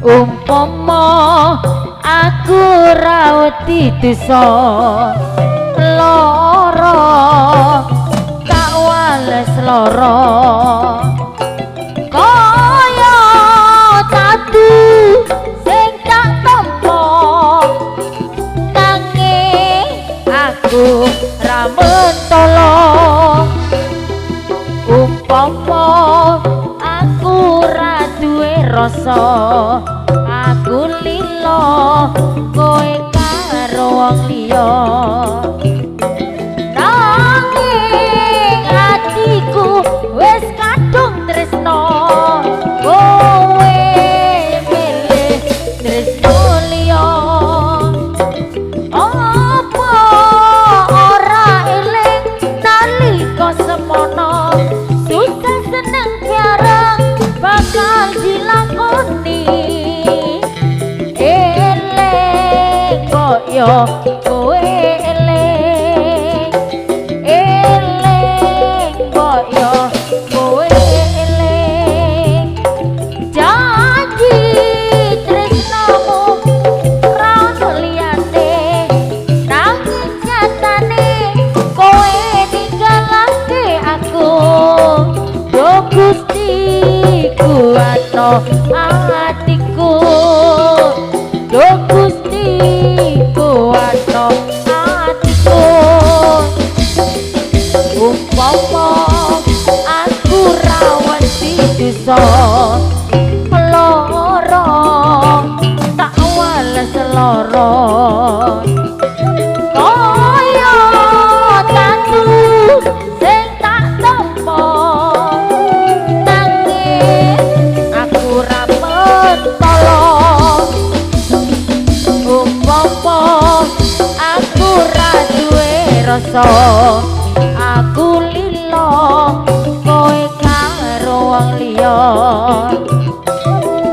umpama aku rawati dosa lara tak wales lara kaya tatu sing tak tampa nanging aku ra mentolo umpama aku ra duwe rasa aku lilo kowe karo wong liya nanging atiku wis kadung tresno kowe milih tresno liya apa ora eling nalika semono susah seneng bareng bakal dilakoni eling koyo kowe eling koyo kowe eling janji tresnamu ra ono liyane nanging nyatane kowe ninggalake aku yo Gusti kuatno atiku yo Gusti kuatno atiku umpama aku rawan di dosa lara tak wales lara kaya tatu sing tak tampa nanging aku ra mentolo umpama aku ra duwe rasa aku lilo kowe karo wong liya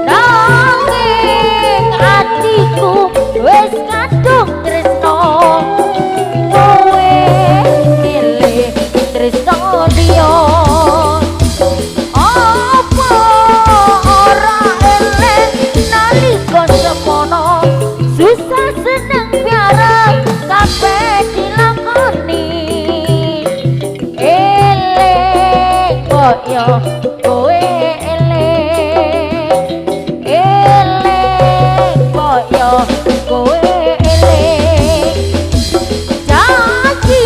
nanging atiku wis kadung tresno kowe milih tresno liya apa ora eling nalika semono susah seneng bareng kabeh dilakoni eling koyo kowe eling koyo kowe eling janji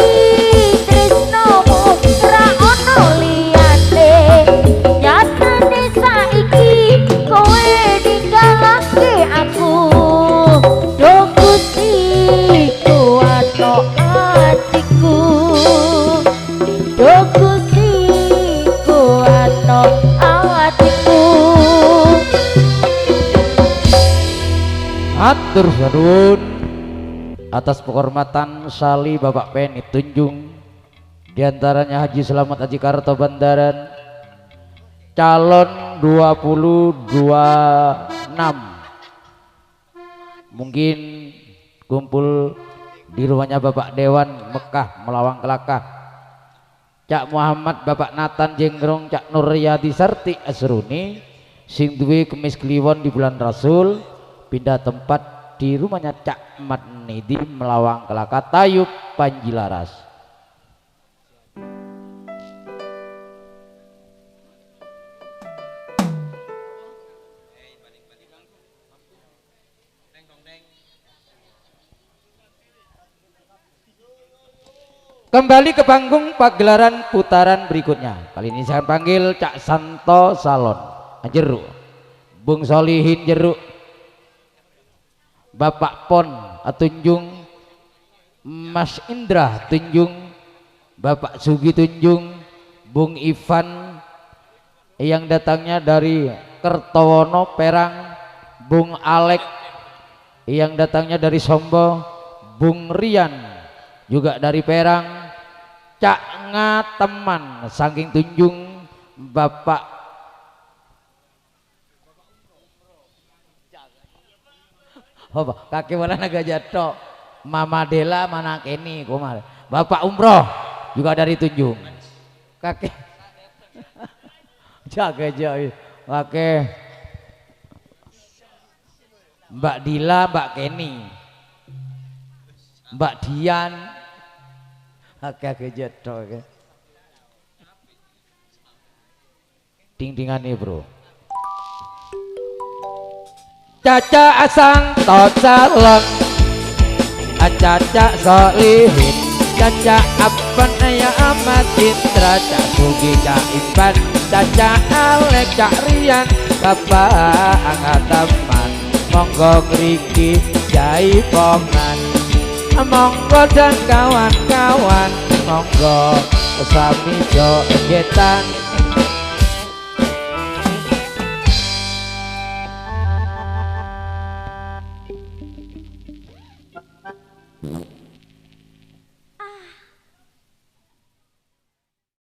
tresnomu ra ono liyane nyatane saiki kowe ninggalake aku yo Gusti kuatno atiku yo Gusti kuatno atiku Atur nuwun atas penghormatan Sali Bapak Peni Tunjung diantaranya Haji Selamat Haji Karto Bandaran calon 2026 mungkin kumpul di rumahnya Bapak Dewan Mekah Melawang Kelakah Cak Muhammad Bapak Nathan Jenggrong Cak Nuryadi Sarti Asruni sing duwe kemis kliwon di bulan Rasul pindah tempat di rumahnya Cak Mat Nidi Melawang Kelakah Tayub Panjilaras. Kembali ke panggung pagelaran putaran berikutnya. Kali ini saya panggil Cak Santo Salon Jeruk, Bung Solihin Jeruk, Bapak Pon Tunjung, Mas Indra Tunjung, Bapak Sugi Tunjung, Bung Ivan yang datangnya dari Kertowono Perang, Bung Alek yang datangnya dari Sombo, Bung Rian juga dari Perang, Cak Ngateman saking Tunjung, Bapak kaki mana naga jatuh, Mama Dela mana kini kumar, Bapak Umroh juga dari Tunjung, kakek jaga jauh, kakek Mbak Dila, Mbak Kenny, Mbak Dian, agak jedok. Ding-dingan nih bro. Caca asang tosalon, caca solihin, caca apa ya amat citra, cak sugi cak impan, caca alek cak rian, kapa angataman, monggo ngriki jaipongan, monggo dan kawan-kawan, monggo sami jogetan.